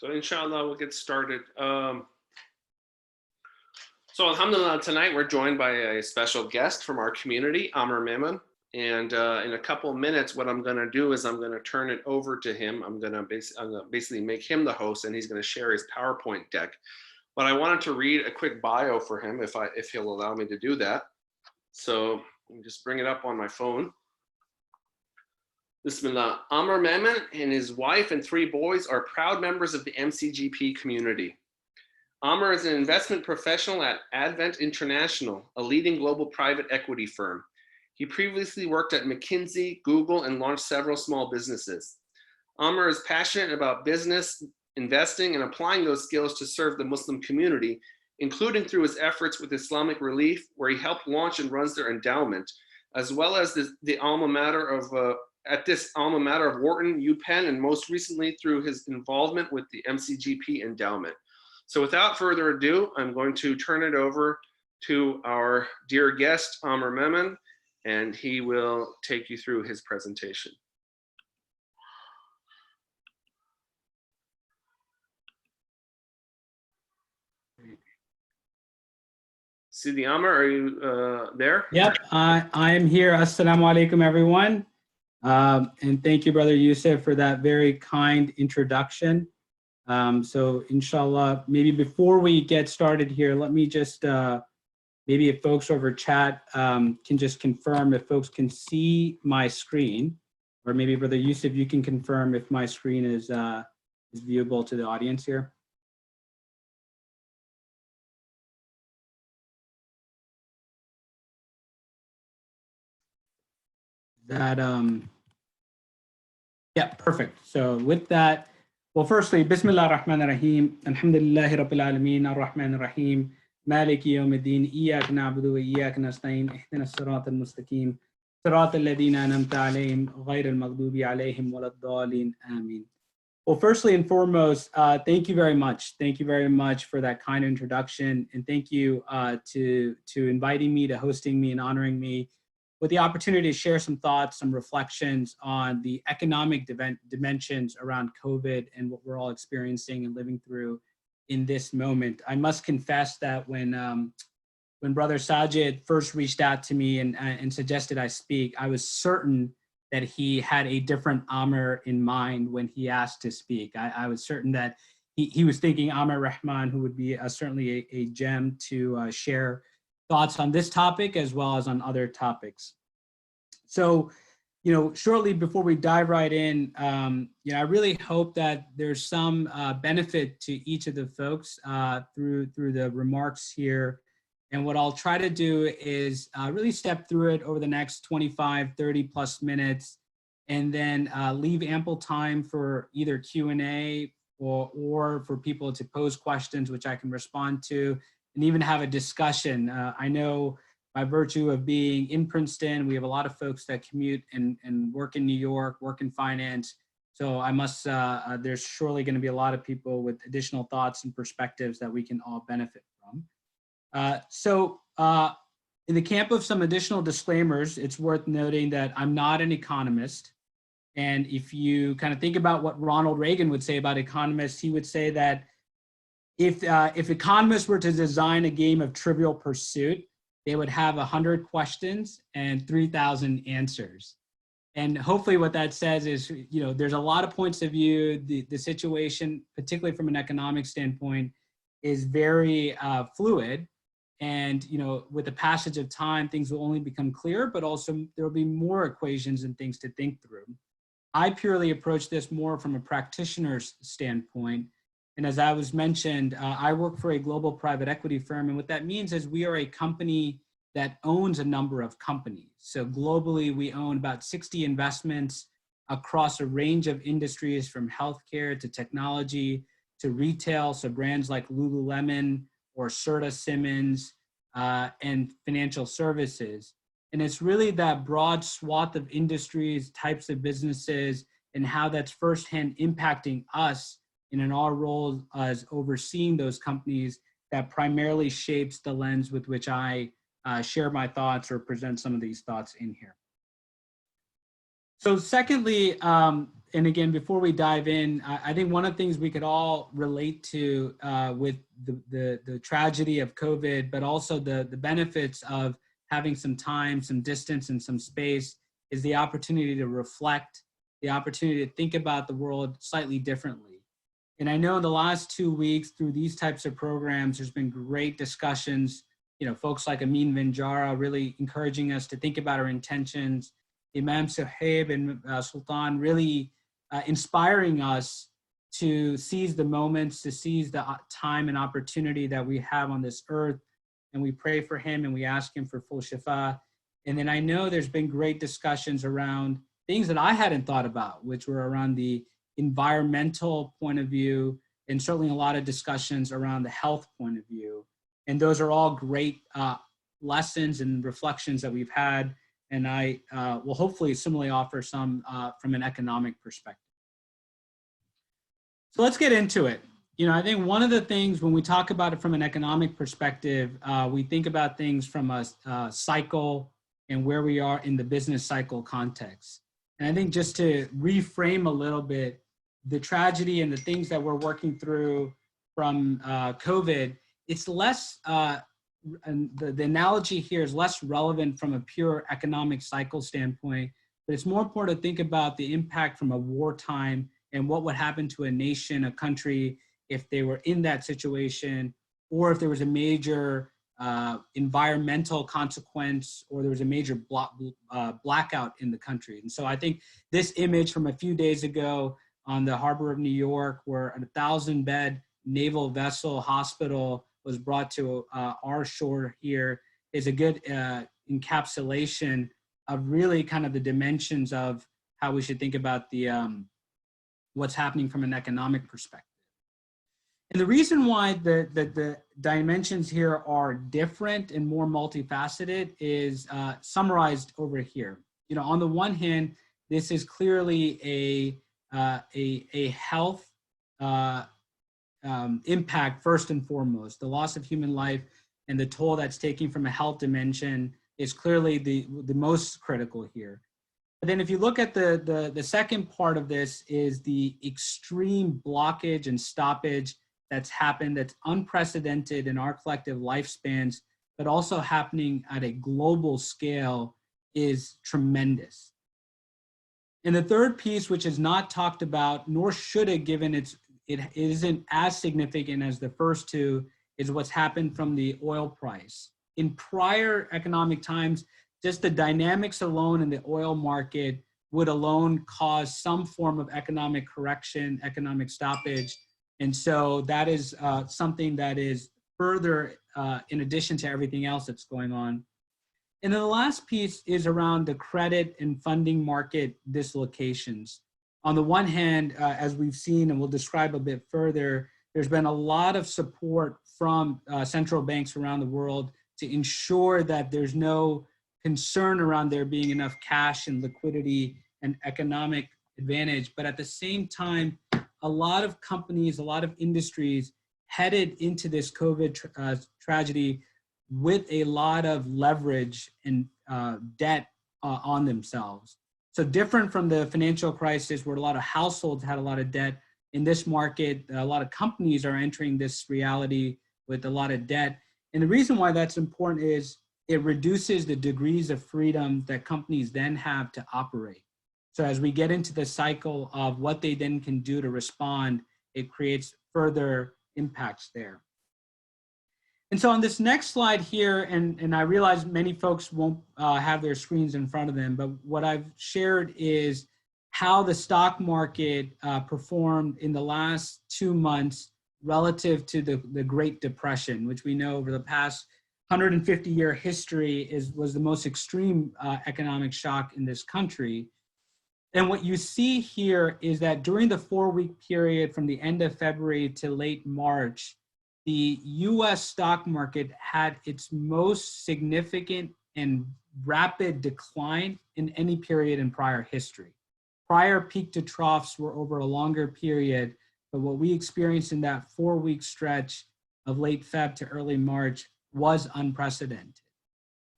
So inshallah, we'll get started. So alhamdulillah, tonight we're joined by a special guest from our community, Amir Memon. And in a couple of minutes, what I'm going to do is I'm going to turn it over to him. I'm going to basically make him the host, and he's going to share his PowerPoint deck. But I wanted to read a quick bio for him, if he'll allow me to do that. So let me just bring it up on my phone. Bismillah. Amir Memon and his wife and 3 boys are proud members of the MCGP community. Amir is an investment professional at Advent International, a leading global private equity firm. He previously worked at McKinsey, Google, and launched several small businesses. Amir is passionate about business, investing, and applying those skills to serve the Muslim community, including through his efforts with Islamic Relief, where he helped launch and runs their endowment, as well as the alma mater of at this alma mater of Wharton, UPenn, and most recently through his involvement with the MCGP endowment. So without further ado, I'm going to turn it over to our dear guest, Amir Memon, and he will take you through his presentation. Sidi Amir, are you there? Yep, I am here. Assalamu alaikum, everyone. And thank you, Brother Yusuf, for that very kind introduction. So inshallah, maybe before we get started here, let me just, maybe if folks over chat can just confirm if folks can see my screen, or maybe Brother Yusuf, you can confirm if my screen is viewable to the audience here. That, yeah, perfect. So with that, well, firstly, Bismillah ar-Rahman ar-Rahim, Alhamdulillahi Rabbil Alameen, ar-Rahman ar-Rahim, Maliki yawmiddin, Iyyak na'budu wa iyyak nasta'in, ihdina as-sirata al-mustaqim, sirata alladhina an'amta alayhim, ghayra al-maghdubi alayhim waladdallin, ameen. Well, firstly and foremost, thank you very much. Thank you very much for that kind introduction, and thank you to inviting me, to hosting me, and honoring me with the opportunity to share some thoughts, some reflections on the economic dimensions around COVID and what we're all experiencing and living through in this moment. I must confess that when Brother Sajid first reached out to me and suggested I speak, I was certain that he had a different Amir in mind when he asked to speak. I was certain that he was thinking Amir Rahman, who would be certainly a gem to share thoughts on this topic as well as on other topics. So, you know, shortly before we dive right in, you know, I really hope that there's some benefit to each of the folks through the remarks here. And what I'll try to do is really step through it over the next 25, 30 plus minutes, and then leave ample time for either Q&A or for people to pose questions, which I can respond to, and even have a discussion. I know by virtue of being in Princeton, we have a lot of folks that commute and work in New York, work in finance. So I must, there's surely gonna be a lot of people with additional thoughts and perspectives that we can all benefit from. In the camp of some additional disclaimers, it's worth noting that I'm not an economist. And if you kind of think about what Ronald Reagan would say about economists, he would say that if economists were to design a game of Trivial Pursuit, they would have 100 questions and 3,000 answers. And hopefully what that says is, you know, there's a lot of points of view. The situation, particularly from an economic standpoint, is very fluid. And, you know, with the passage of time, things will only become clear, but also there will be more equations and things to think through. I purely approach this more from a practitioner's standpoint. And as I was mentioned, I work for a global private equity firm. And what that means is we are a company that owns a number of companies. So globally, we own about 60 investments across a range of industries, from healthcare to technology to retail. So brands like Lululemon or Serta Simmons and financial services. And it's really that broad swath of industries, types of businesses, and how that's firsthand impacting us and in our role as overseeing those companies that primarily shapes the lens with which I share my thoughts or present some of these thoughts in here. So secondly, and again, before we dive in, I think one of the things we could all relate to with the tragedy of COVID, but also the benefits of having some time, some distance, and some space is the opportunity to reflect, the opportunity to think about the world slightly differently. And I know in the last 2 weeks through these types of programs, there's been great discussions, folks like Amir Vanjara really encouraging us to think about our intentions, Imam Suhaib and Sultan really inspiring us to seize the moments, to seize the time and opportunity that we have on this earth. And we pray for him and we ask him for full shifa. And then I know there's been great discussions around things that I hadn't thought about, which were around the environmental point of view, and certainly a lot of discussions around the health point of view. And those are all great lessons and reflections that we've had. And I will hopefully similarly offer some from an economic perspective. So let's get into it. I think one of the things when we talk about it from an economic perspective, we think about things from a cycle and where we are in the business cycle context. And I think just to reframe a little bit, the tragedy and the things that we're working through from COVID, it's less, and the analogy here is less relevant from a pure economic cycle standpoint, but it's more important to think about the impact from a wartime and what would happen to a nation, a country, if they were in that situation, or if there was a major environmental consequence, or there was a major blackout in the country. And so I think this image from a few days ago on the harbor of New York, where a 1,000-bed naval vessel hospital was brought to our shore here, is a good encapsulation of really kind of the dimensions of how we should think about the what's happening from an economic perspective. And the reason why the dimensions here are different and more multifaceted is summarized over here. On the one hand, this is clearly a health impact first and foremost. The loss of human life and the toll that's taking from a health dimension is clearly the most critical here. But then if you look at the second part of this is the extreme blockage and stoppage that's happened, that's unprecedented in our collective lifespans, but also happening at a global scale, is tremendous. And the third piece, which is not talked about, nor should it, given it isn't as significant as the first two, is what's happened from the oil price. In prior economic times, just the dynamics alone in the oil market would alone cause some form of economic correction, economic stoppage. And so that is something that is further in addition to everything else that's going on. And then the last piece is around the credit and funding market dislocations. On the one hand, as we've seen, and we'll describe a bit further, there's been a lot of support from central banks around the world to ensure that there's no concern around there being enough cash and liquidity and economic advantage. But at the same time, a lot of companies, a lot of industries headed into this COVID tragedy with a lot of leverage and debt on themselves. So different from the financial crisis where a lot of households had a lot of debt, in this market, a lot of companies are entering this reality with a lot of debt. And the reason why that's important is it reduces the degrees of freedom that companies then have to operate. So as we get into the cycle of what they then can do to respond, it creates further impacts there. And so on this next slide here, and I realize many folks won't have their screens in front of them, but what I've shared is how the stock market performed in the last 2 months relative to the Great Depression, which we know over the past 150-year history was the most extreme economic shock in this country. And what you see here is that during the 4-week period from the end of February to late March, the US stock market had its most significant and rapid decline in any period in prior history. Prior peak to troughs were over a longer period, but what we experienced in that 4-week stretch of late Feb to early March was unprecedented.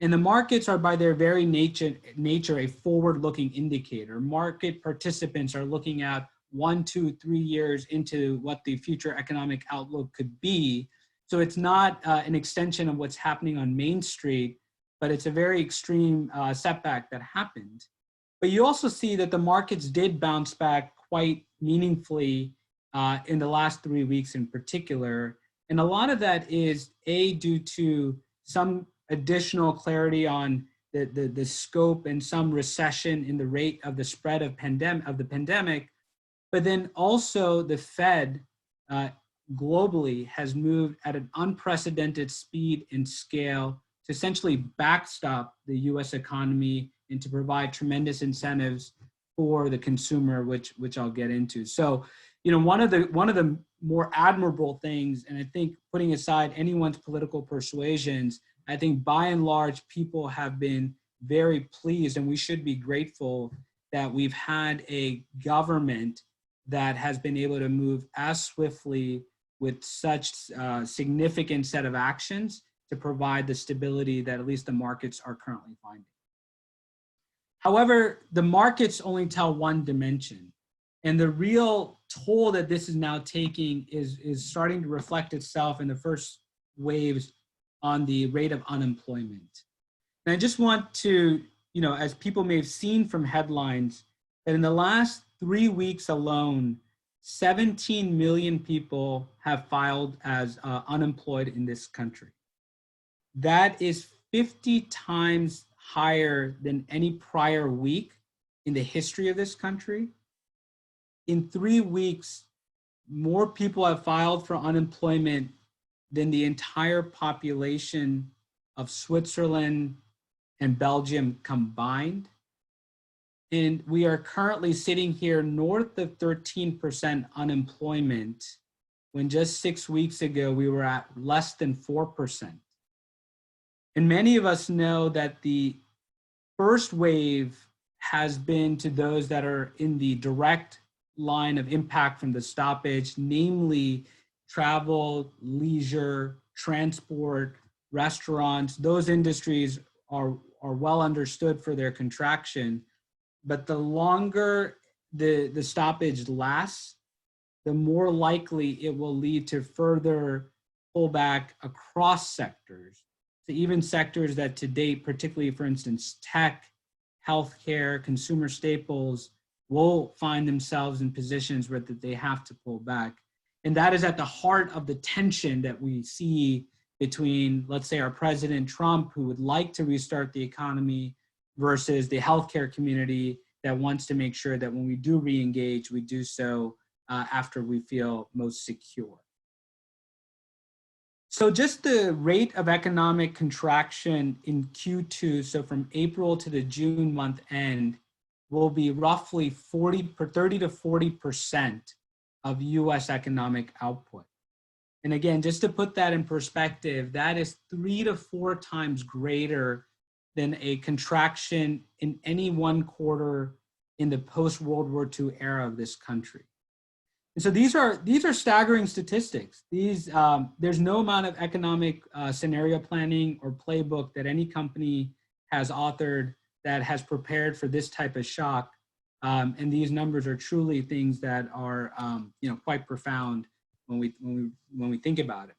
And the markets are by their very nature a forward-looking indicator. Market participants are looking at 1, 2, 3 years into what the future economic outlook could be. So it's not an extension of what's happening on Main Street, but it's a very extreme setback that happened. But you also see that the markets did bounce back quite meaningfully in the last 3 weeks in particular. And a lot of that is due to some additional clarity on the scope and some recession in the rate of the spread of the pandemic, but then also the Fed globally has moved at an unprecedented speed and scale to essentially backstop the US economy and to provide tremendous incentives for the consumer, which I'll get into. So, one of the more admirable things, and I think putting aside anyone's political persuasions, I think by and large, people have been very pleased, and we should be grateful that we've had a government that has been able to move as swiftly with such significant set of actions to provide the stability that at least the markets are currently finding. However, the markets only tell one dimension, and the real toll that this is now taking is starting to reflect itself in the first waves on the rate of unemployment. And I just want to, as people may have seen from headlines, that in the last 3 weeks alone, 17 million people have filed as unemployed in this country. That is 50 times higher than any prior week in the history of this country. In 3 weeks, more people have filed for unemployment than the entire population of Switzerland and Belgium combined. And we are currently sitting here north of 13% unemployment, when just 6 weeks ago we were at less than 4%. And many of us know that the first wave has been to those that are in the direct line of impact from the stoppage, namely travel, leisure, transport, restaurants. Those industries are well understood for their contraction. But the longer the stoppage lasts, the more likely it will lead to further pullback across sectors. So even sectors that to date, particularly for instance, tech, healthcare, consumer staples, will find themselves in positions where they have to pull back. And that is at the heart of the tension that we see between, let's say, our President Trump, who would like to restart the economy, versus the healthcare community that wants to make sure that when we do re-engage, we do so after we feel most secure. So just the rate of economic contraction in Q2, so from April to the June month end, will be roughly 30 to 40% of US economic output. And again, just to put that in perspective, that is 3 to 4 times greater than a contraction in any one quarter in the post-World War II era of this country. And so these are staggering statistics. There's no amount of economic scenario planning or playbook that any company has authored that has prepared for this type of shock. And these numbers are truly things that are quite profound when we think about it.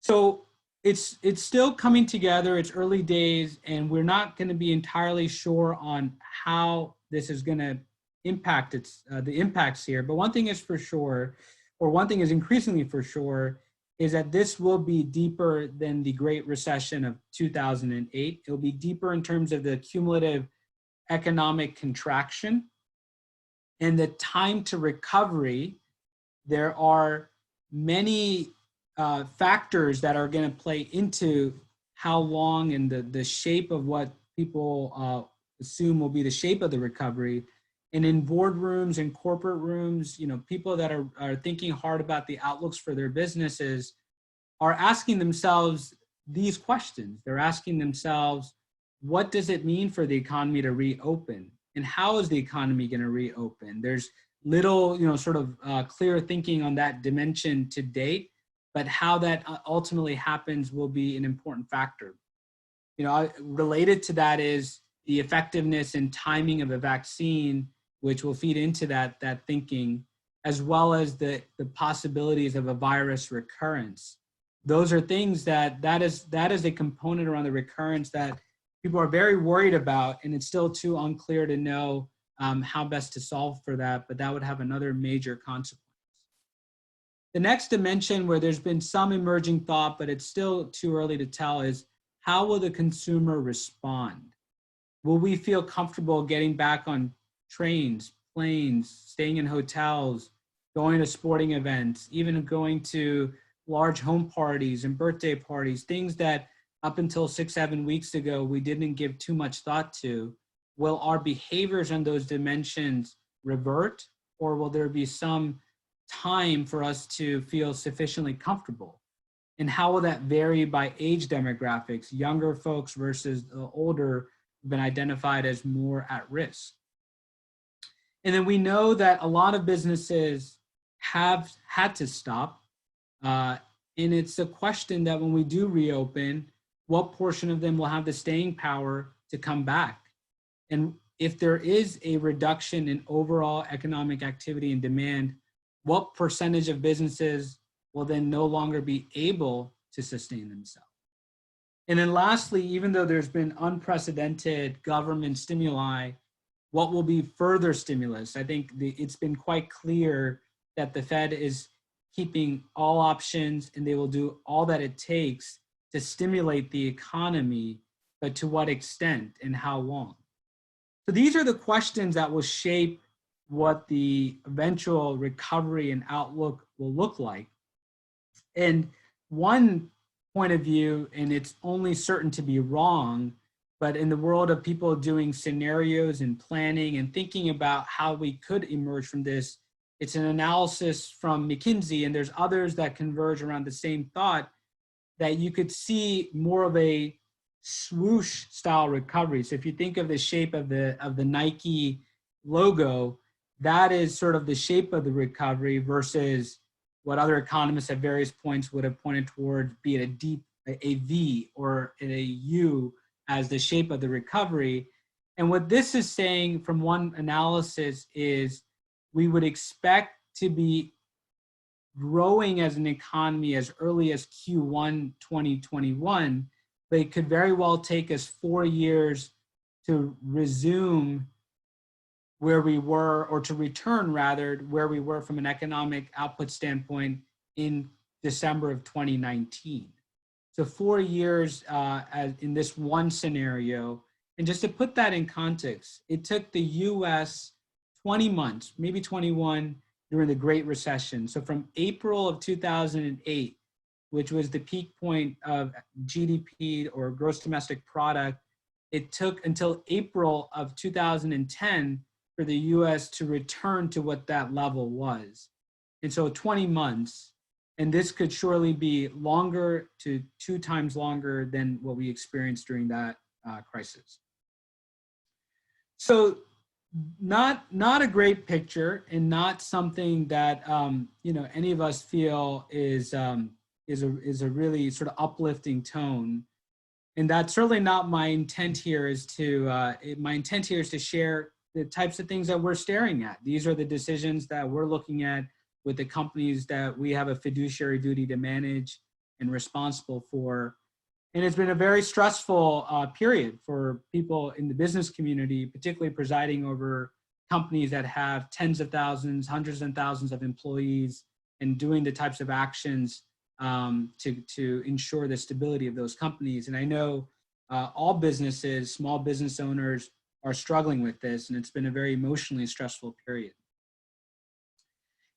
So it's still coming together. It's early days, and we're not going to be entirely sure on how this is going to impact the impacts here. But one thing is for sure, or one thing is increasingly for sure, is that this will be deeper than the Great Recession of 2008. It'll be deeper in terms of the cumulative economic contraction and the time to recovery. There are many factors that are going to play into how long and the shape of what people assume will be the shape of the recovery. And in boardrooms and corporate rooms, people that are thinking hard about the outlooks for their businesses are asking themselves these questions. They're asking themselves, what does it mean for the economy to reopen? And how is the economy going to reopen? There's little, clear thinking on that dimension to date, but how that ultimately happens will be an important factor. Related to that is the effectiveness and timing of a vaccine, which will feed into that thinking, as well as the possibilities of a virus recurrence. Those are things that is a component around the recurrence that people are very worried about, and it's still too unclear to know how best to solve for that, but that would have another major consequence. The next dimension where there's been some emerging thought, but it's still too early to tell, is how will the consumer respond? Will we feel comfortable getting back on trains, planes, staying in hotels, going to sporting events, even going to large home parties and birthday parties, things that up until 6-7 weeks ago, we didn't give too much thought to? Will our behaviors on those dimensions revert, or will there be some time for us to feel sufficiently comfortable? And how will that vary by age demographics? Younger folks versus older have been identified as more at risk. And then we know that a lot of businesses have had to stop. And it's a question that when we do reopen, what portion of them will have the staying power to come back? And if there is a reduction in overall economic activity and demand, what percentage of businesses will then no longer be able to sustain themselves? And then lastly, even though there's been unprecedented government stimuli, what will be further stimulus? I think it's been quite clear that the Fed is keeping all options, and they will do all that it takes to stimulate the economy, but to what extent and how long? So these are the questions that will shape what the eventual recovery and outlook will look like. And one point of view, and it's only certain to be wrong, but in the world of people doing scenarios and planning and thinking about how we could emerge from this, it's an analysis from McKinsey, and there's others that converge around the same thought, that you could see more of a swoosh style recovery. So if you think of the shape of the Nike logo, that is sort of the shape of the recovery versus what other economists at various points would have pointed towards, be it a V or a U as the shape of the recovery. And what this is saying from one analysis is we would expect to be growing as an economy as early as Q1 2021, but it could very well take us 4 years to resume where we were, or to return rather, where we were from an economic output standpoint in December of 2019. So 4 years as in this one scenario. And just to put that in context, it took the US 20 months, maybe 21, during the Great Recession. So from April of 2008, which was the peak point of GDP or gross domestic product, it took until April of 2010 for the US to return to what that level was. And so 20 months, and this could surely be longer to 2 times longer than what we experienced during that crisis. So not a great picture, and not something that any of us feel is a really sort of uplifting tone. And that's certainly not my intent here. My intent here is to share the types of things that we're staring at. These are the decisions that we're looking at with the companies that we have a fiduciary duty to manage and responsible for. And it's been a very stressful period for people in the business community, particularly presiding over companies that have tens of thousands, hundreds and thousands of employees, and doing the types of actions to ensure the stability of those companies. And I know all businesses, small business owners, are struggling with this, and it's been a very emotionally stressful period.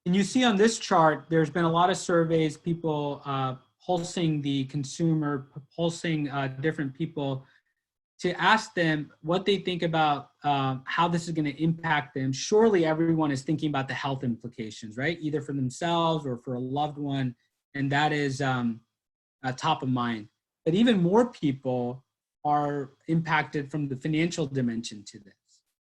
And you see on this chart, there's been a lot of surveys, people pulsing the consumer, pulsing different people to ask them what they think about how this is going to impact them. Surely everyone is thinking about the health implications, right? Either for themselves or for a loved one, and that is top of mind. But even more people are impacted from the financial dimension to this.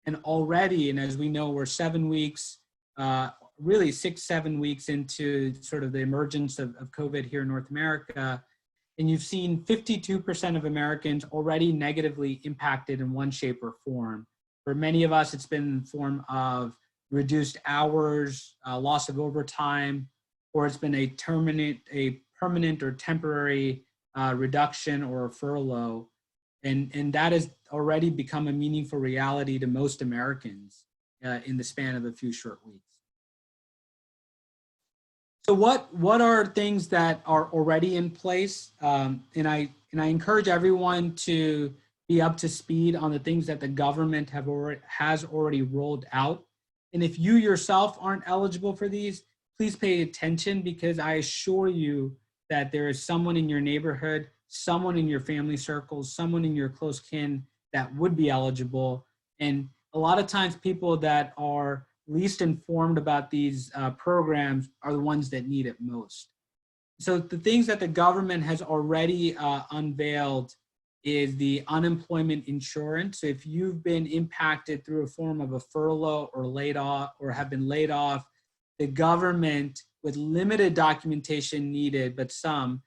And already, and as we know, we're 7 weeks, really 6-7 weeks into sort of the emergence of COVID here in North America. and you've seen 52% of Americans already negatively impacted in one shape or form. For many of us, it's been in the form of reduced hours, loss of overtime, or it's been a permanent or temporary reduction or a furlough. And that has already become a meaningful reality to most Americans in the span of a few short weeks. So what are things that are already in place? And I encourage everyone to be up to speed on the things that the government has already rolled out. And if you yourself aren't eligible for these, please pay attention, because I assure you that there is someone in your neighborhood, someone in your family circles, someone in your close kin that would be eligible. And a lot of times people that are least informed about these programs are the ones that need it most. So the things that the government has already unveiled is the unemployment insurance. So if you've been impacted through a form of a furlough or laid off or have been laid off, the government, with limited documentation needed, but some,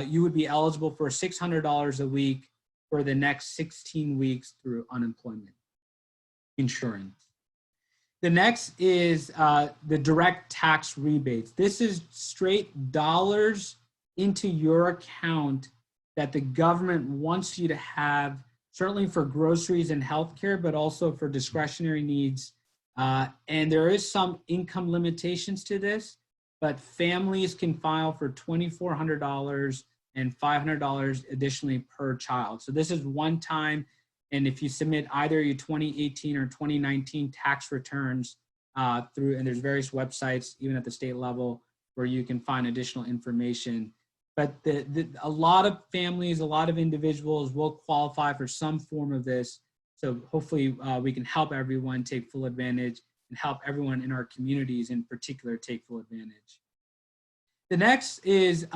you would be eligible for $600 a week for the next 16 weeks through unemployment insurance. The next is the direct tax rebates. This is straight dollars into your account that the government wants you to have, certainly for groceries and healthcare, but also for discretionary needs. And there is some income limitations to this, but families can file for $2,400 and $500 additionally per child. So this is one time. And if you submit either your 2018 or 2019 tax returns and there's various websites, even at the state level, where you can find additional information. But a lot of families, a lot of individuals will qualify for some form of this. So hopefully we can help everyone take full advantage and help everyone in our communities in particular take full advantage. The next is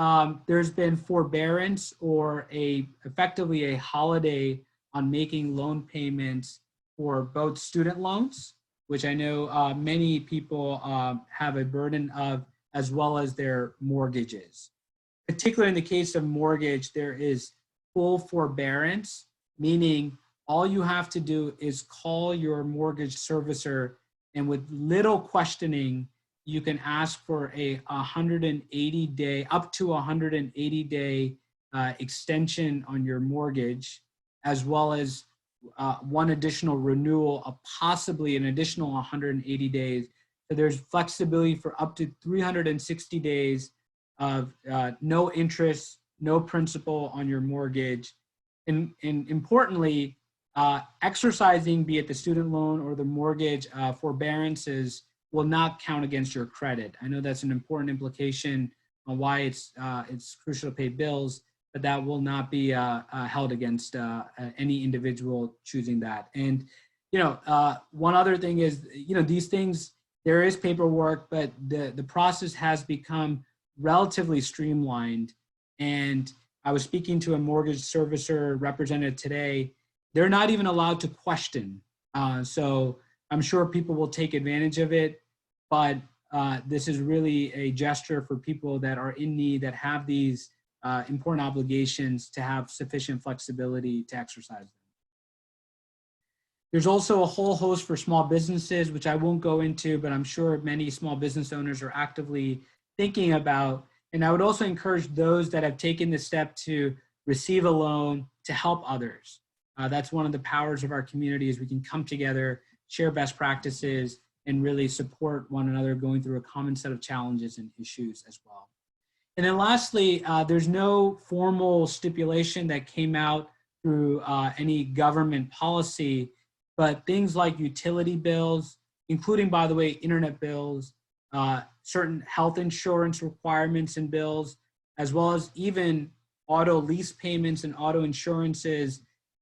there's been forbearance, or effectively a holiday on making loan payments for both student loans, which I know many people have a burden of, as well as their mortgages. Particularly in the case of mortgage, there is full forbearance, meaning all you have to do is call your mortgage servicer, and with little questioning, you can ask for a 180-day, up to 180-day extension on your mortgage, as well as one additional renewal of possibly an additional 180 days. So there's flexibility for up to 360 days of no interest, no principal on your mortgage. And importantly, exercising, be it the student loan or the mortgage forbearances, will not count against your credit. I know that's an important implication on why it's crucial to pay bills, but that will not be held against any individual choosing that. And, one other thing is, these things, there is paperwork, but the process has become relatively streamlined. And I was speaking to a mortgage servicer representative today. They're not even allowed to question. So I'm sure people will take advantage of it, but this is really a gesture for people that are in need, that have these important obligations, to have sufficient flexibility to exercise them. There's also a whole host for small businesses, which I won't go into, but I'm sure many small business owners are actively thinking about. And I would also encourage those that have taken the step to receive a loan to help others. That's one of the powers of our community, is we can come together, share best practices, and really support one another going through a common set of challenges and issues as well. And then lastly, there's no formal stipulation that came out through any government policy, but things like utility bills, including, by the way, internet bills, certain health insurance requirements and bills, as well as even auto lease payments and auto insurances.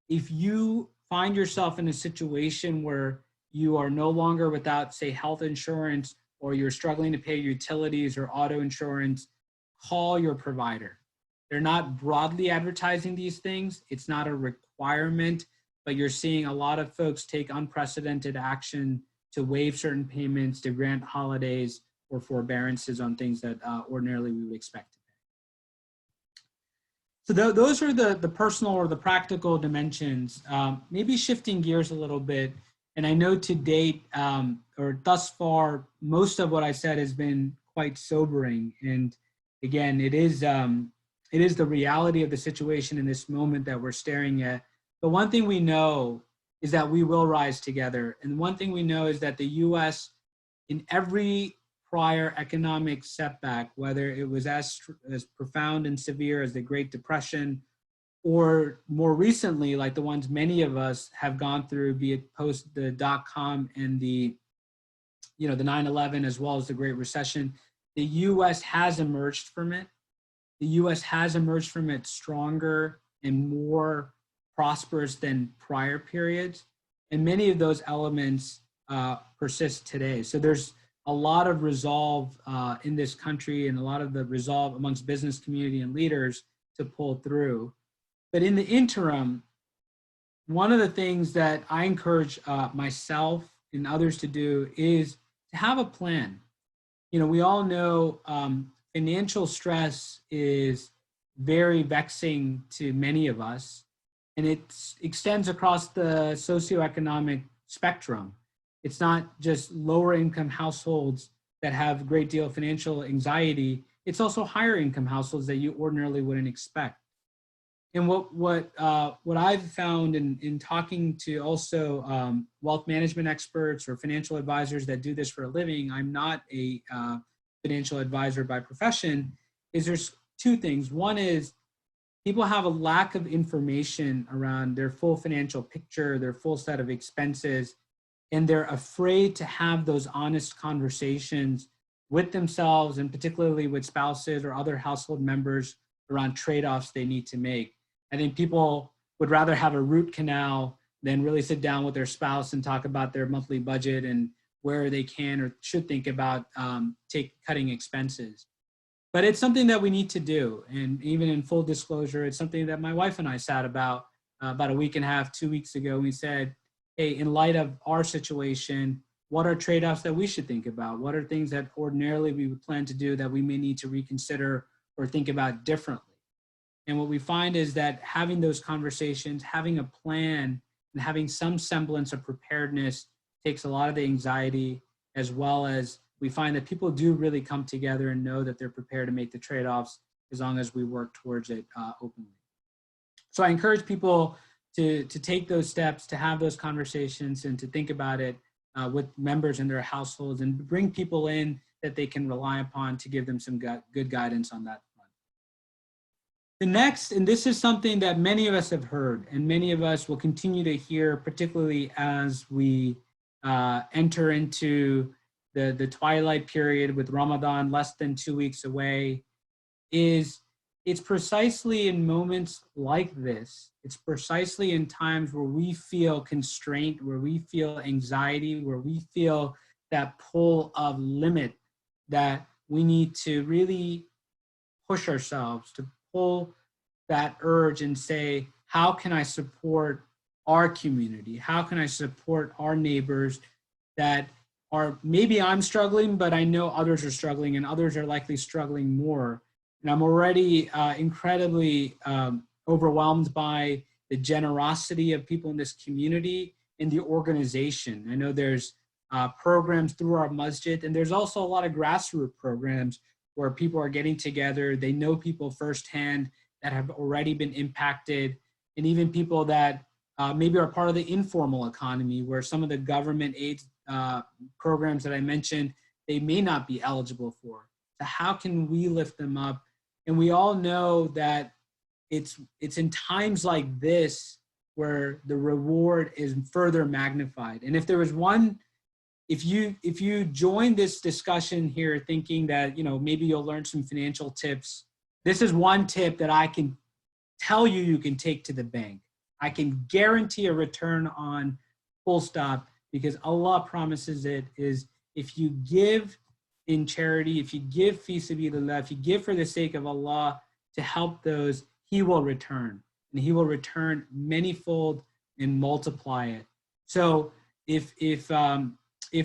If you find yourself in a situation where you are no longer without, say, health insurance, or you're struggling to pay utilities or auto insurance, call your provider. They're not broadly advertising these things. It's not a requirement, but you're seeing a lot of folks take unprecedented action to waive certain payments, to grant holidays or forbearances on things that ordinarily we would expect to pay. So those are the personal or the practical dimensions. Maybe shifting gears a little bit, and I know to date or thus far, most of what I said has been quite sobering. And again, it is the reality of the situation in this moment that we're staring at. But one thing we know is that we will rise together. And one thing we know is that the U.S. in every prior economic setback, whether it was as profound and severe as the Great Depression, or more recently, like the ones many of us have gone through, be it post the .com and the 9/11, as well as the Great Recession, the U.S. has emerged from it. The U.S. has emerged from it stronger and more prosperous than prior periods. And many of those elements persist today. So there's a lot of resolve in this country and a lot of the resolve amongst business community and leaders to pull through. But in the interim, one of the things that I encourage myself and others to do is to have a plan. We all know financial stress is very vexing to many of us, and it extends across the socioeconomic spectrum. It's not just lower income households that have a great deal of financial anxiety. It's also higher income households that you ordinarily wouldn't expect. And what I've found in talking to also wealth management experts or financial advisors that do this for a living, I'm not a financial advisor by profession, is there's two things. One is people have a lack of information around their full financial picture, their full set of expenses, and they're afraid to have those honest conversations with themselves and particularly with spouses or other household members around trade-offs they need to make. I think people would rather have a root canal than really sit down with their spouse and talk about their monthly budget and where they can or should think about cutting expenses. But it's something that we need to do. And even in full disclosure, it's something that my wife and I sat about a week and a half, 2 weeks ago. We said, hey, in light of our situation, what are trade-offs that we should think about? What are things that ordinarily we would plan to do that we may need to reconsider or think about differently? And what we find is that having those conversations, having a plan, and having some semblance of preparedness takes a lot of the anxiety, as well as we find that people do really come together and know that they're prepared to make the trade-offs as long as we work towards it openly. So I encourage people to take those steps, to have those conversations, and to think about it with members in their households and bring people in that they can rely upon to give them some good guidance on that front. The next, and this is something that many of us have heard and many of us will continue to hear, particularly as we enter into the twilight period with Ramadan less than 2 weeks away, is it's precisely in moments like this, it's precisely in times where we feel constraint, where we feel anxiety, where we feel that pull of limit, that we need to really push ourselves, to pull that urge and say, how can I support our community? How can I support our neighbors that are, maybe I'm struggling, but I know others are struggling and others are likely struggling more. And I'm already incredibly overwhelmed by the generosity of people in this community and the organization. I know there's programs through our masjid, and there's also a lot of grassroots programs where people are getting together. They know people firsthand that have already been impacted, and even people that maybe are part of the informal economy, where some of the government aid programs that I mentioned, they may not be eligible for. So how can we lift them up? And we all know that it's in times like this where the reward is further magnified. And if there was one, if you join this discussion here thinking that, maybe you'll learn some financial tips, this is one tip that I can tell you can take to the bank. I can guarantee a return on full stop, because Allah promises it, is if you give in charity, if you give fi sabilillah, if you give for the sake of Allah to help those, He will return, and He will return manyfold and multiply it. So if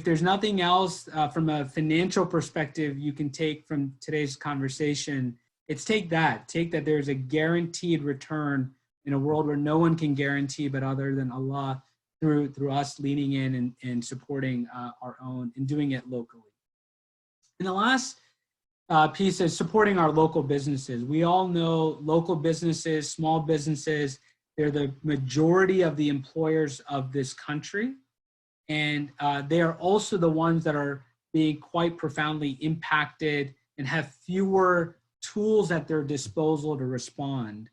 there's nothing else from a financial perspective you can take from today's conversation, It's take that there's a guaranteed return in a world where no one can guarantee but other than Allah, through us leaning in and supporting our own and doing it locally. And the last piece is supporting our local businesses. We all know local businesses, small businesses, they're the majority of the employers of this country. And they are also the ones that are being quite profoundly impacted and have fewer tools at their disposal to respond.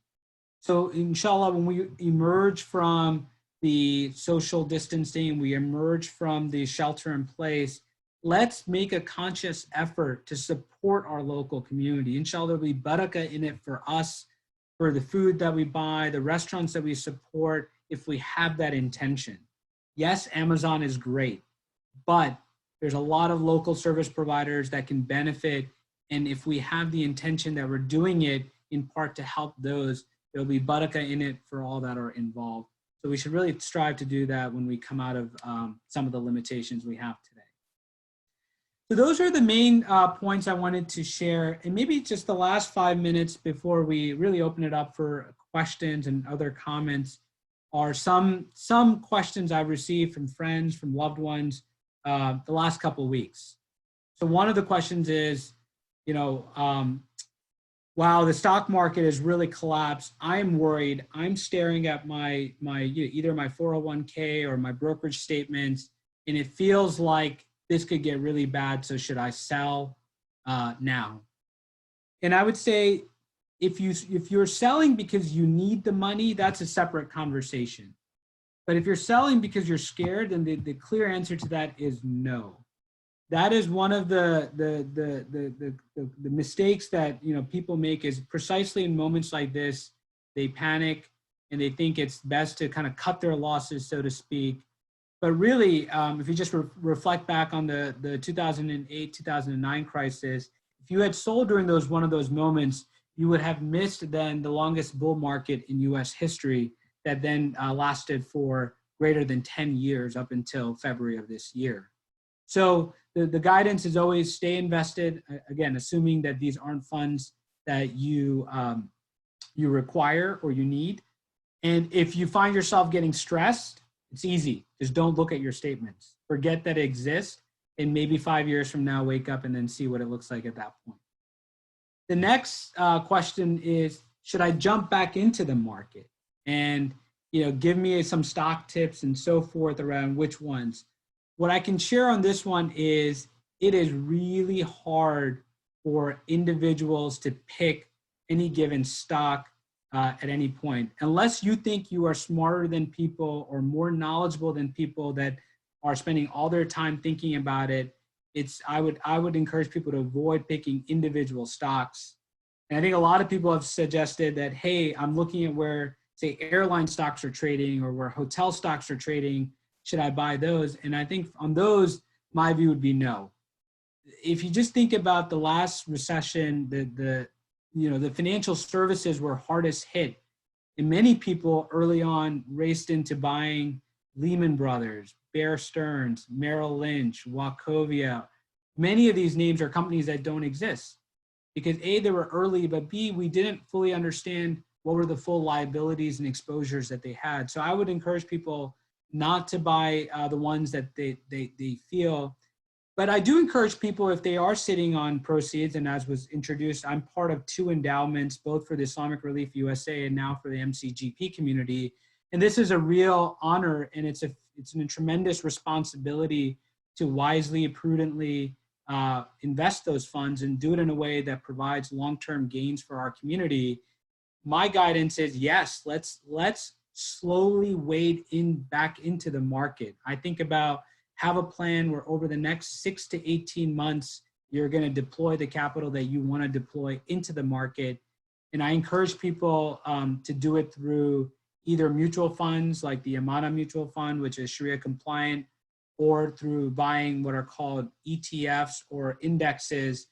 So inshallah, when we emerge from the social distancing, we emerge from the shelter in place, let's make a conscious effort to support our local community. Inshallah, there'll be barakah in it for us, for the food that we buy, the restaurants that we support, if we have that intention. Yes, Amazon is great, but there's a lot of local service providers that can benefit. And if we have the intention that we're doing it in part to help those, there'll be barakah in it for all that are involved. So we should really strive to do that when we come out of some of the limitations we have today. So those are the main points I wanted to share. And maybe just the last 5 minutes before we really open it up for questions and other comments are some questions I've received from friends, from loved ones the last couple of weeks. So one of the questions is, wow, the stock market has really collapsed. I'm worried. I'm staring at my either my 401k or my brokerage statements, and it feels like this could get really bad. So should I sell now? And I would say, if you're selling because you need the money, that's a separate conversation. But if you're selling because you're scared, then the clear answer to that is no. That is one of the mistakes that people make, is precisely in moments like this, they panic and they think it's best to kind of cut their losses, so to speak. But really, if you just reflect back on the 2008, 2009 crisis, if you had sold during one of those moments, you would have missed then the longest bull market in US history that then lasted for greater than 10 years up until February of this year. So the guidance is always stay invested, again, assuming that these aren't funds that you require or you need. And if you find yourself getting stressed, it's easy. Just don't look at your statements. Forget that it exists, and maybe 5 years from now, wake up and then see what it looks like at that point. The next question is, should I jump back into the market? And give me some stock tips and so forth around which ones. What I can share on this one is it is really hard for individuals to pick any given stock at any point, unless you think you are smarter than people or more knowledgeable than people that are spending all their time thinking about it. I would encourage people to avoid picking individual stocks. And I think a lot of people have suggested that, hey, I'm looking at where, say, airline stocks are trading or where hotel stocks are trading. Should I buy those? And I think on those, my view would be no. If you just think about the last recession, the financial services were hardest hit. And many people early on raced into buying Lehman Brothers, Bear Stearns, Merrill Lynch, Wachovia. Many of these names are companies that don't exist because A, they were early, but B, we didn't fully understand what were the full liabilities and exposures that they had. So I would encourage people not to buy the ones that they feel. But I do encourage people, if they are sitting on proceeds, and as was introduced, I'm part of 2 endowments, both for the Islamic Relief USA and now for the MCGP community. And this is a real honor, and it's a tremendous responsibility to wisely, prudently invest those funds and do it in a way that provides long-term gains for our community. My guidance is, yes, let's slowly wade back into the market. I think about, have a plan where over the next 6 to 18 months, you're going to deploy the capital that you want to deploy into the market. And I encourage people to do it through either mutual funds like the Amana Mutual Fund, which is Sharia compliant, or through buying what are called ETFs or indexes.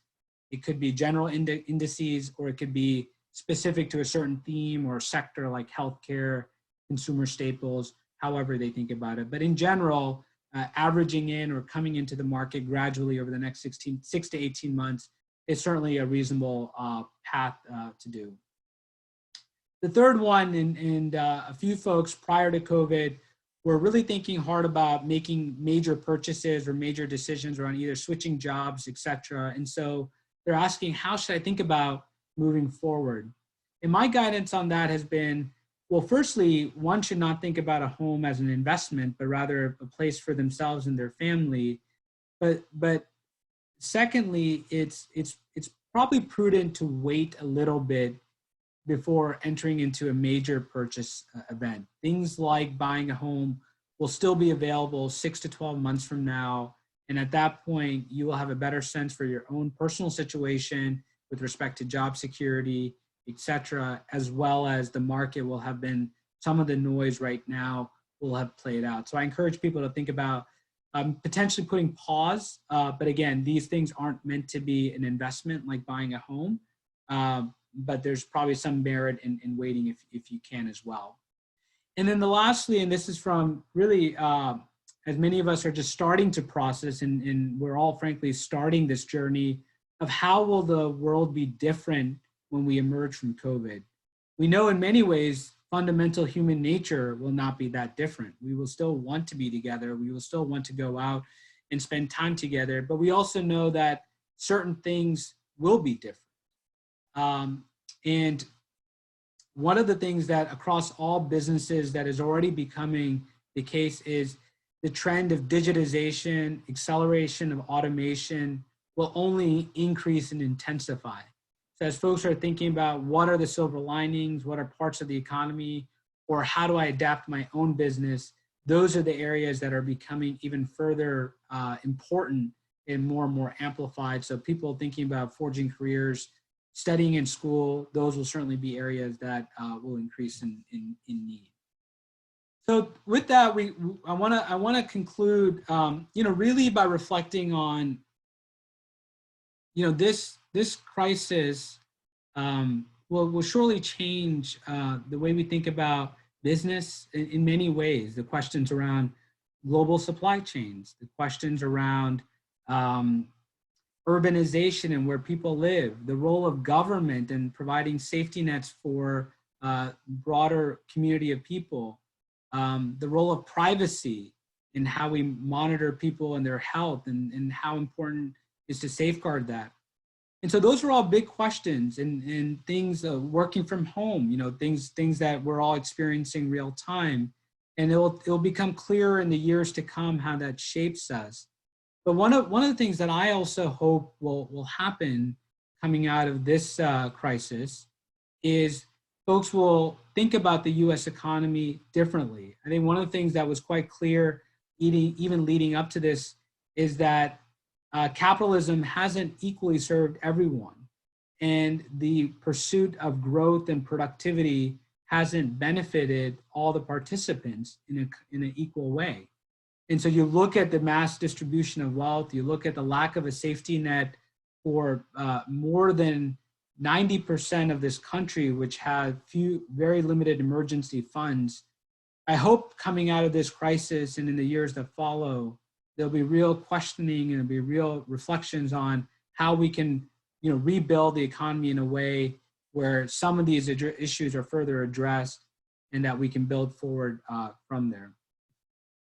It could be general indices, or it could be specific to a certain theme or sector like healthcare, consumer staples, however they think about it. But in general, averaging in or coming into the market gradually over the next 6 to 18 months is certainly a reasonable path to do. The third one, and a few folks prior to COVID were really thinking hard about making major purchases or major decisions around either switching jobs, et cetera. And so they're asking, how should I think about moving forward? And my guidance on that has been, well, firstly, one should not think about a home as an investment, but rather a place for themselves and their family. But secondly, it's probably prudent to wait a little bit before entering into a major purchase event. Things like buying a home will still be available 6 to 12 months from now. And at that point, you will have a better sense for your own personal situation with respect to job security, et cetera, as well as the market will have been, some of the noise right now will have played out. So I encourage people to think about potentially putting pause, but again, these things aren't meant to be an investment like buying a home. But there's probably some merit in waiting if you can as well. And then lastly, and this is from really, as many of us are just starting to process, and we're all frankly starting this journey of how will the world be different when we emerge from COVID. We know in many ways, fundamental human nature will not be that different. We will still want to be together. We will still want to go out and spend time together, but we also know that certain things will be different. And one of the things that across all businesses that is already becoming the case is the trend of digitization, acceleration of automation will only increase and intensify. So as folks are thinking about what are the silver linings, what are parts of the economy, or how do I adapt my own business, those are the areas that are becoming even further important and more amplified. So people thinking about forging careers, studying in school, those will certainly be areas that will increase in need. So with that, I want to conclude, really by reflecting on, this crisis will surely change the way we think about business in many ways. The questions around global supply chains, the questions around urbanization and where people live, the role of government in providing safety nets for broader community of people, the role of privacy in how we monitor people and their health, and how important is to safeguard that. And so those are all big questions, and things, working from home, things that we're all experiencing real time. And it'll become clearer in the years to come how that shapes us. But one of the things that I also hope will happen coming out of this crisis is folks will think about the US economy differently. I think one of the things that was quite clear even leading up to this is that capitalism hasn't equally served everyone, and the pursuit of growth and productivity hasn't benefited all the participants in an equal way. And so you look at the mass distribution of wealth, you look at the lack of a safety net for more than 90% of this country, which have very limited emergency funds. I hope coming out of this crisis and in the years that follow, there'll be real questioning and there'll be real reflections on how we can, rebuild the economy in a way where some of these issues are further addressed and that we can build forward from there.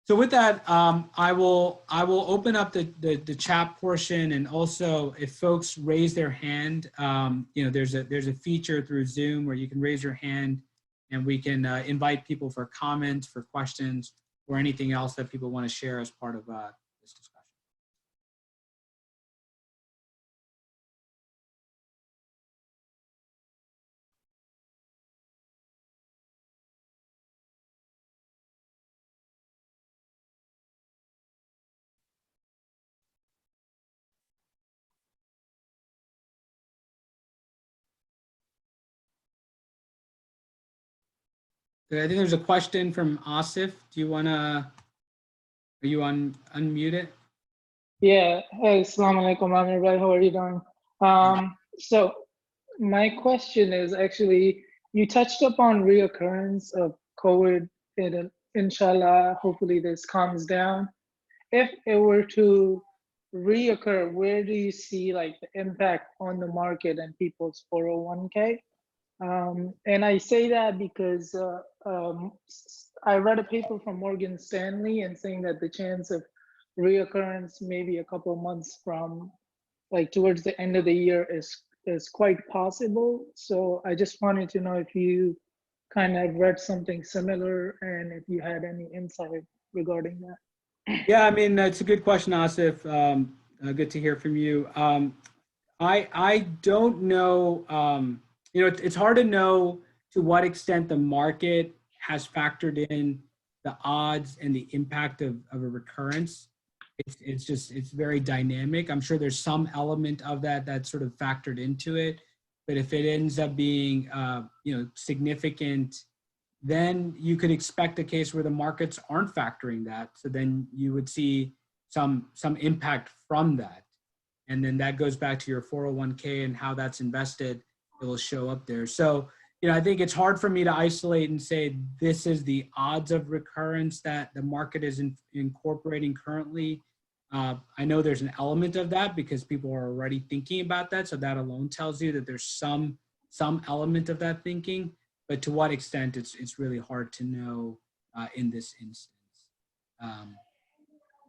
So with that, I will open up the chat portion, and also if folks raise their hand, there's a feature through Zoom where you can raise your hand, and we can invite people for comments, for questions, or anything else that people want to share as part of this discussion. I think there's a question from Asif. Do you want to, are you unmute it? Yeah, hey, Assalamu alaikum, Amir, how are you doing? So my question is actually, you touched upon reoccurrence of COVID, and inshallah, hopefully this calms down. If it were to reoccur, where do you see like the impact on the market and people's 401k? And I say that because I read a paper from Morgan Stanley and saying that the chance of reoccurrence maybe a couple of months from like towards the end of the year is quite possible. So I just wanted to know if you kind of read something similar and if you had any insight regarding that. Yeah, I mean, it's a good question, Asif. Good to hear from you. I don't know, it's hard to know to what extent the market has factored in the odds and the impact of a recurrence. It's very dynamic. I'm sure there's some element of that that's sort of factored into it, but if it ends up being, significant, then you could expect a case where the markets aren't factoring that. So then you would see some impact from that. And then that goes back to your 401k and how that's invested, it will show up there. So, I think it's hard for me to isolate and say, this is the odds of recurrence that the market is incorporating currently. I know there's an element of that because people are already thinking about that. So that alone tells you that there's some element of that thinking, but to what extent it's really hard to know in this instance.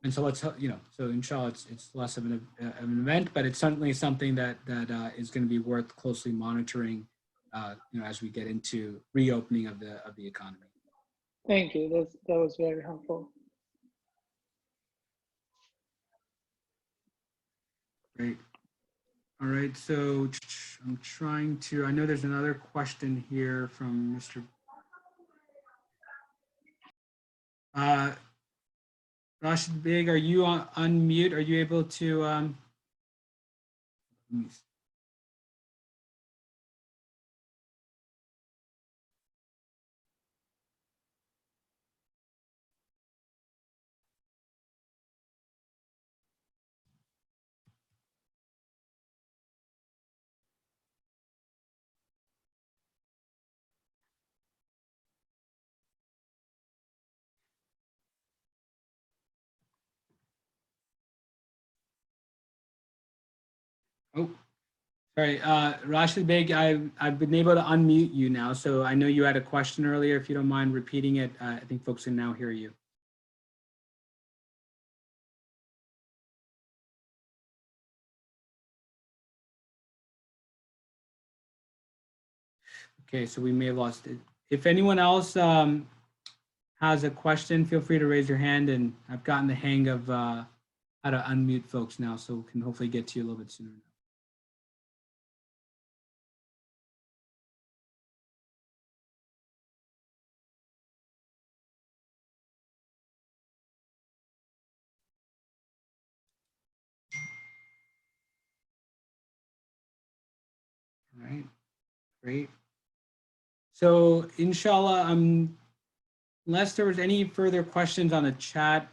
And so let's, so inshallah, it's less of an event, but it's certainly something that is going to be worth closely monitoring, as we get into reopening of the economy. Thank you. That was very helpful. Great. All right. So I'm trying to. I know there's another question here from Mr. Rashid Big, are you on mute? Are you able to? Oh, sorry, Rashid Beg, I've been able to unmute you now. So I know you had a question earlier. If you don't mind repeating it, I think folks can now hear you. Okay, so we may have lost it. If anyone else has a question, feel free to raise your hand, and I've gotten the hang of how to unmute folks now, so we can hopefully get to you a little bit sooner. All right, great. So inshallah, unless there was any further questions on the chat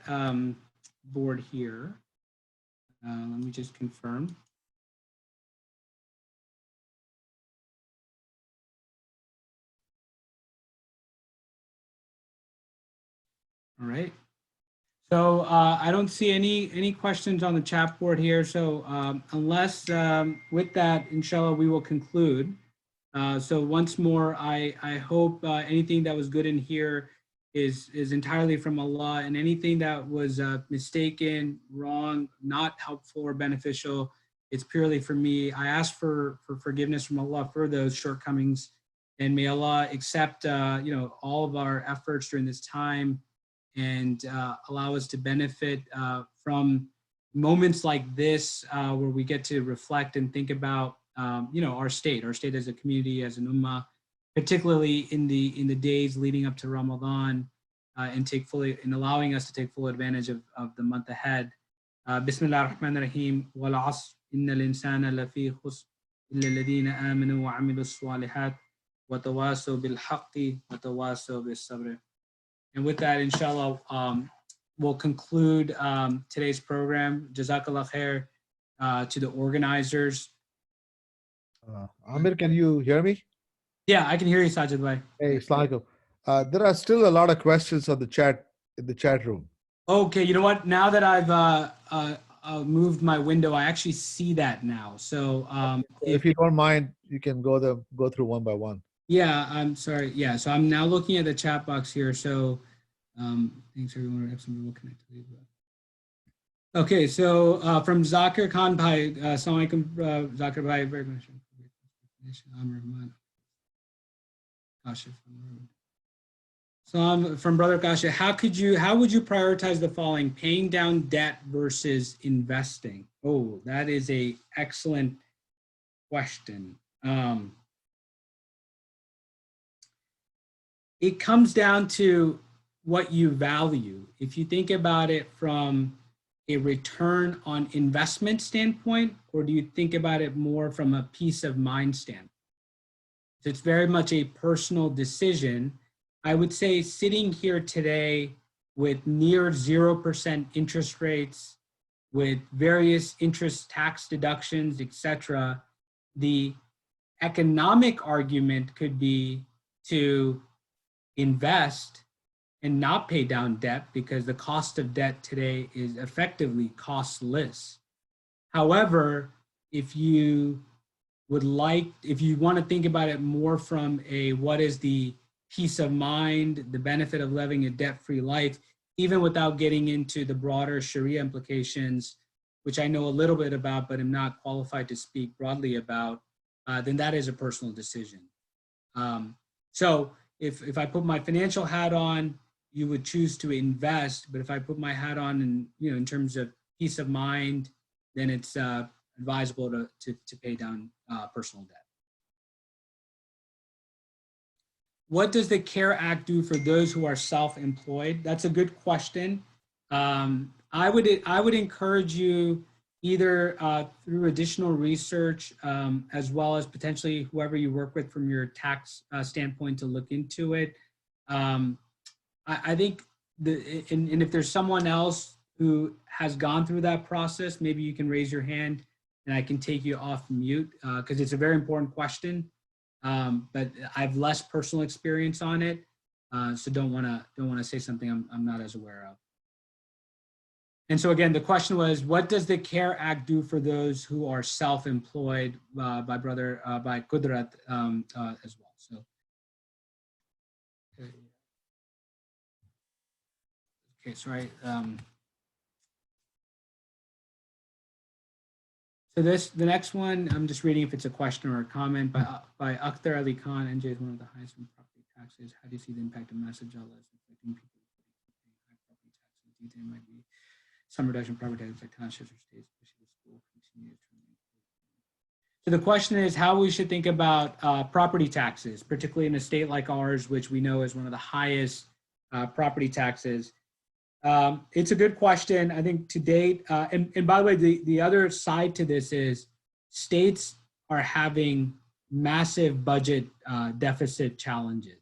board here, let me just confirm. All right. So I don't see any questions on the chat board here. So unless with that, inshallah, we will conclude. So once more, I hope anything that was good in here is entirely from Allah, and anything that was mistaken, wrong, not helpful or beneficial, it's purely for me. I ask for forgiveness from Allah for those shortcomings, and may Allah accept all of our efforts during this time, and allow us to benefit from moments like this where we get to reflect and think about our state as a community, as an ummah, particularly in the days leading up to Ramadan, and allowing us to take full advantage of the month ahead. Bismillah ar-Rahman ar-Rahim. Wal asr innal insana lafi khusr illa alladhina amanu wa amilu s-salihat wa tawasaw bil haqqi wa tawasaw bis sabr. And with that, inshallah, we'll conclude today's program. Jazakallah khair to the organizers. Amir, can you hear me? Yeah, I can hear you, Sajid bhai. Hey, Assalamu alaikum. There are still a lot of questions on the chat in the chat room. Okay, you know what? Now that I've moved my window, I actually see that now. So If you don't mind, you can go through one by one. yeah, I'm sorry. Yeah, so I'm now looking at the chat box here. So thanks everyone. I have some people connected. Okay, so from Zakir Khan Bhai, Assalamu alaikum, Zakir Bhai, very much. Amir, Kashif. So I'm from Brother Kasha. How would you prioritize the following: paying down debt versus investing? Oh, that is a excellent question. It comes down to what you value. If you think about it from a return on investment standpoint, or do you think about it more from a peace of mind standpoint? So it's very much a personal decision. I would say sitting here today with near 0% interest rates, with various interest tax deductions, etc., the economic argument could be to invest and not pay down debt because the cost of debt today is effectively costless. However, if you want to think about it more from a what is the peace of mind, the benefit of living a debt-free life, even without getting into the broader Sharia implications, which I know a little bit about, but am not qualified to speak broadly about, then that is a personal decision. So if I put my financial hat on, you would choose to invest, but if I put my hat on and, in terms of peace of mind, then it's advisable to pay down personal debt. What does the CARE Act do for those who are self-employed? That's a good question. I would encourage you either through additional research as well as potentially whoever you work with from your tax standpoint to look into it. I think and if there's someone else who has gone through that process, maybe you can raise your hand and I can take you off mute because it's a very important question. But I have less personal experience on it, so don't want to say something I'm not as aware of. And so again, the question was, what does the CARE Act do for those who are self-employed by Qudrat as well? So. Okay, sorry. So the next one, I'm just reading if it's a question or a comment by Akhtar Ali Khan. NJ is one of the highest in property taxes. How do you see the impact of massive job loss affecting people paying high property taxes? There might be some reduction in property taxes like townships or states, especially the school continues to remain. So the question is how we should think about property taxes, particularly in a state like ours, which we know is one of the highest property taxes. It's a good question. I think to date, and by the way, the other side to this is states are having massive budget deficit challenges.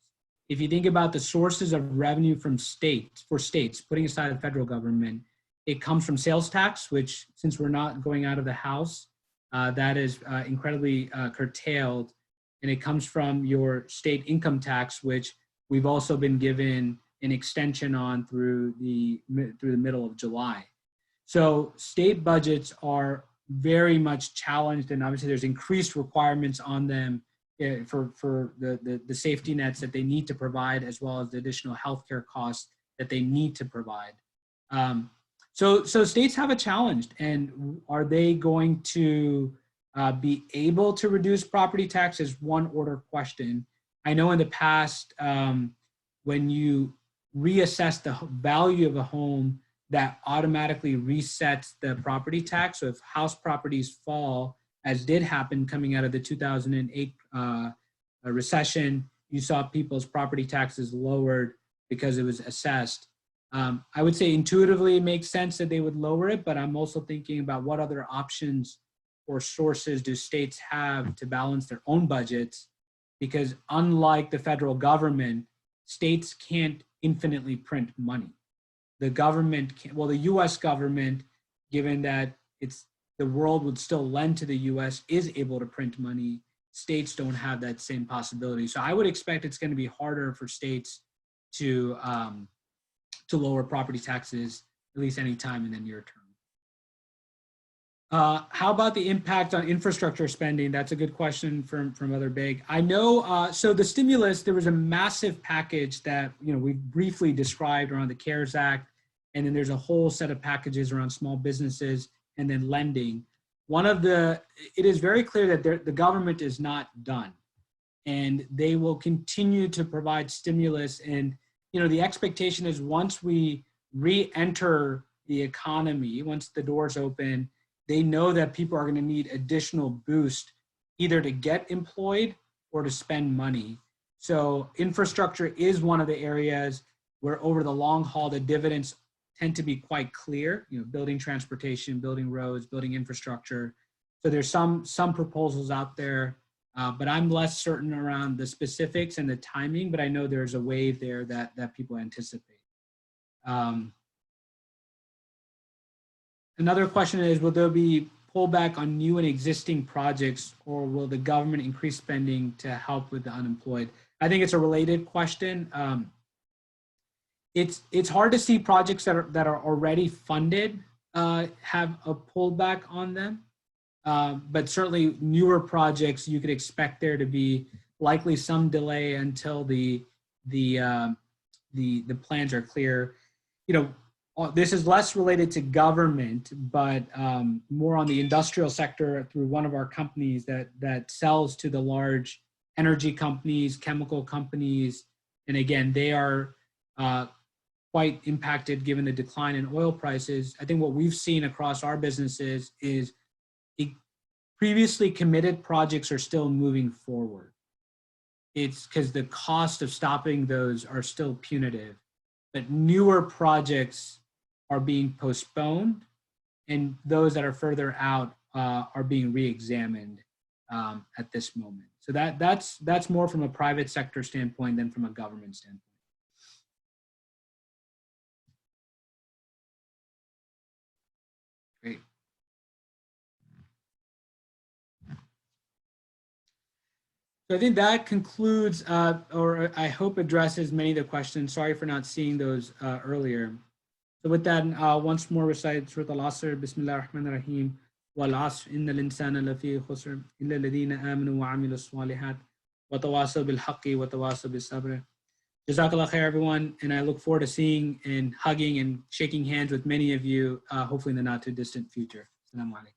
If you think about the sources of revenue from states, putting aside the federal government, it comes from sales tax, which since we're not going out of the house, that is incredibly curtailed. And it comes from your state income tax, which we've also been given an extension on through the middle of July. So state budgets are very much challenged, and obviously there's increased requirements on them for the safety nets that they need to provide, as well as the additional healthcare costs that they need to provide. So states have a challenge, and are they going to be able to reduce property tax is one order question. I know in the past, when you reassess the value of a home, that automatically resets the property tax. So if house properties fall, as did happen coming out of the 2008 recession, you saw people's property taxes lowered because it was assessed. I would say intuitively it makes sense that they would lower it, but I'm also thinking about what other options or sources do states have to balance their own budgets, because unlike the federal government, states can't infinitely print money. The government can't, well, the US government, given that the world would still lend to the US, is able to print money. States don't have that same possibility. So I would expect it's going to be harder for states to lower property taxes, at least any time in the near term. How about the impact on infrastructure spending? That's a good question from Other Big. I know, so the stimulus, there was a massive package that, you know, we briefly described around the CARES Act, and then there's a whole set of packages around small businesses and then lending. It is very clear that the government is not done, and they will continue to provide stimulus. And, you know, the expectation is once we re-enter the economy, once the doors open, they know that people are going to need additional boost either to get employed or to spend money. So infrastructure is one of the areas where over the long haul, the dividends tend to be quite clear, you know, building transportation, building roads, building infrastructure. So there's some proposals out there, but I'm less certain around the specifics and the timing, but I know there's a wave there that people anticipate. Another question is, will there be pullback on new and existing projects, or will the government increase spending to help with the unemployed? I think it's a related question. It's hard to see projects that are already funded have a pullback on them, but certainly newer projects, you could expect there to be likely some delay until the plans are clear. You know, this is less related to government, but more on the industrial sector through one of our companies that sells to the large energy companies, chemical companies. And again, they are quite impacted given the decline in oil prices. I think what we've seen across our businesses is previously committed projects are still moving forward. It's because the cost of stopping those are still punitive, but newer projects are being postponed, and those that are further out are being re-examined at this moment. So that's more from a private sector standpoint than from a government standpoint. Great. So I think that concludes, or I hope addresses many of the questions. Sorry for not seeing those earlier. So with that, once more recite Surah Al-Asr, Bismillah ar-Rahman ar-Rahim, wal-Asr, inna al-insana lafi khusr, illa alladhina amanu wa amilu s-salihat, wa tawasaw bil-haqqi wa tawasaw bis-sabr. Jazakallah khair, everyone, and I look forward to seeing and hugging and shaking hands with many of you, hopefully in the not too distant future. Assalamu alaikum.